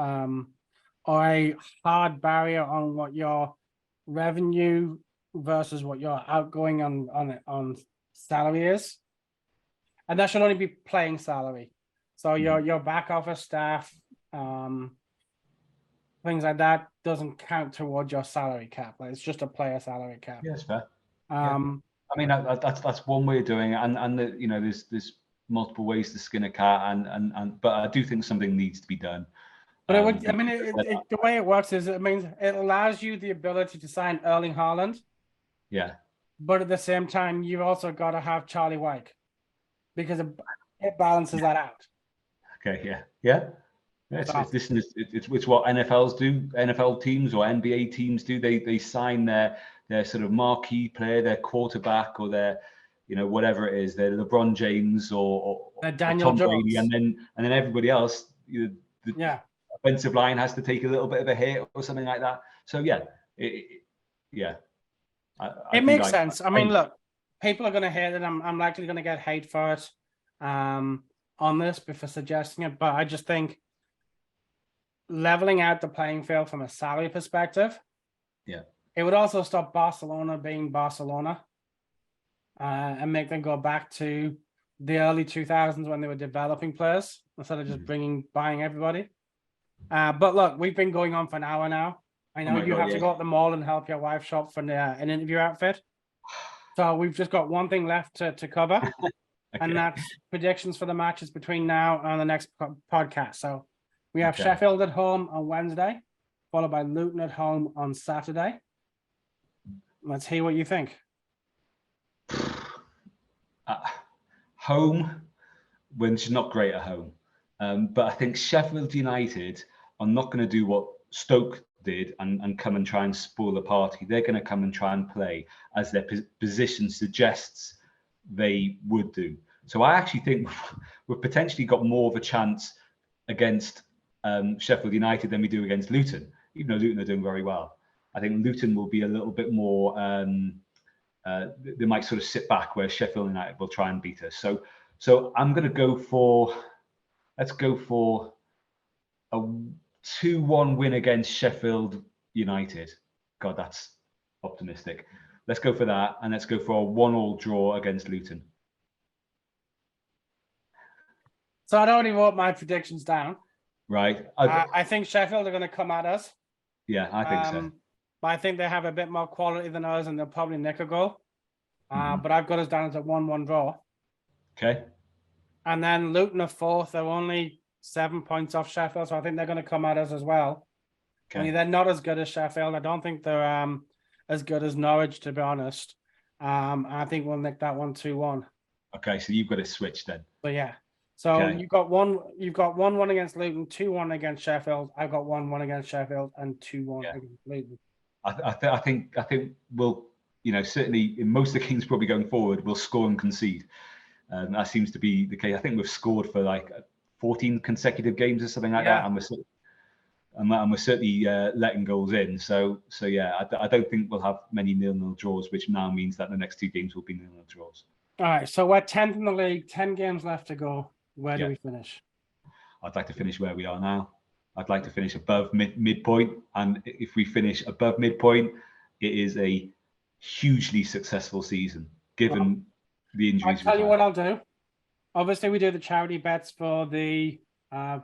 a hard barrier on what your revenue versus what your outgoing on salary is, and that should only be playing salary. So your back office staff, things like that, doesn't count towards your salary cap. Like, it's just a player salary cap. Yeah, that's fair. I mean, that's one way of doing it, and you know, there's multiple ways to skin a cat, but I do think something needs to be done. But it would, I mean, the way it works is, it means it allows you the ability to sign Erling Haaland. Yeah. But at the same time, you've also got to have Charlie White, because it balances that out. Okay. Yeah. It's what NFLs do. NFL teams or NBA teams do. They sign their sort of marquee player, their quarterback, or their, whatever it is, their LeBron James or Daniel Tom Jones. Brady, and then everybody else, the offensive line has to take a little bit of a hit or something like that. So it makes sense. I mean, look, people are going to hate it. I'm likely going to get hate for it on this before suggesting it, but I just think leveling out the playing field from a salary perspective, it would also stop Barcelona being Barcelona, and make them go back to the early 2000s when they were developing players instead of just buying everybody. But look, we've been going on for an hour now. I know you have to go at the mall and help your wife shop for an interview outfit. So we've just got one thing left to cover, and that's predictions for the matches between now and the next podcast. So we have Sheffield at home on Wednesday, followed by Luton at home on Saturday. Let's hear what you think. Home, when she's not great at home. But I think Sheffield United are not going to do what Stoke did and come and try and spoil the party. They're going to come and try and play as their position suggests they would do. So I actually think we've potentially got more of a chance against Sheffield United than we do against Luton, even though Luton are doing very well. I think Luton will be a little bit more, they might sort of sit back, where Sheffield United will try and beat us. So I'm going to go for, let's go for a 2-1 win against Sheffield United. God, that's optimistic. Let's go for that, and let's go for a 1-1 draw against Luton. So I'd already wrote my predictions down. Right. I think Sheffield are going to come at us. Yeah, I think so. But I think they have a bit more quality than us, and they'll probably nick a goal. But I've got us down as a 1-1 draw. Okay. And then Luton are fourth. They're only 7 points off Sheffield, so I think they're going to come at us as well. Okay. Only they're not as good as Sheffield. I don't think they're as good as Norwich, to be honest. I think we'll nick that one 2-1. Okay, so you've got to switch then. But yeah. So you've got 1-1 against Luton, 2-1 against Sheffield. I've got 1-1 against Sheffield and 2-1 against Luton. I think we'll, certainly in most of the games probably going forward, we'll score and concede. That seems to be the case. I think we've scored for like 14 consecutive games or something like that, and we're certainly letting goals in. So yeah, I don't think we'll have many 0-0 draws, which now means that the next two games will be 0-0 draws. All right, so we're 10th in the league, 10 games left to go. Where do we finish? I'd like to finish where we are now. I'd like to finish above midpoint, and if we finish above midpoint, it is a hugely successful season, given the injuries. I'll tell you what I'll do. Obviously, we do the charity bets for the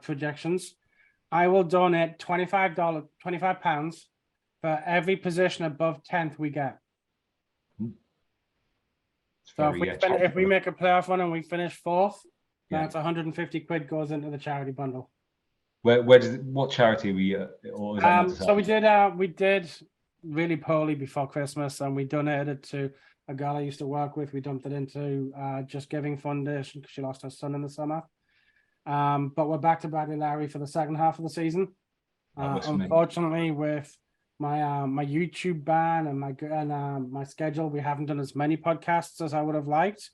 projections. I will donate £25 for every position above 10th we get. So if we make a playoff run and we finish fourth, that's 150 quid goes into the charity bundle. What charity we? Or is that so we did really poorly before Christmas, and we donated to a girl I used to work with. We dumped it into Just Giving Foundation because she lost her son in the summer. But we're back to Bradley Larry for the second half of the season. Unfortunately, with my YouTube ban and my schedule, we haven't done as many podcasts as I would have liked.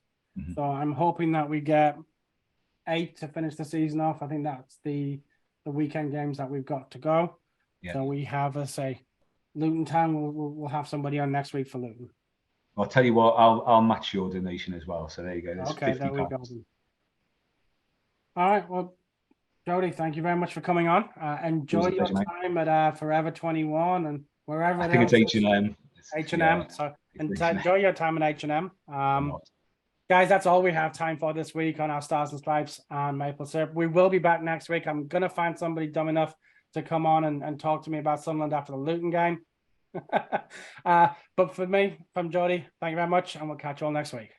So I'm hoping that we get 8 to finish the season off. I think that's the weekend games that we've got to go. So we have, Luton Town. We'll have somebody on next week for Luton. I'll tell you what, I'll match your donation as well. So there you go. There's okay, there we go. All right. Well, Jody, thank you very much for coming on. Enjoy your time at Forever 21 and wherever. I think it's H&M. H&M. So enjoy your time at H&M. Guys, that's all we have time for this week on our Stars and Stripes and Maple Syrup. We will be back next week. I'm going to find somebody dumb enough to come on and talk to me about Sunderland after the Luton game. But for me, from Jody, thank you very much, and we'll catch you all next week.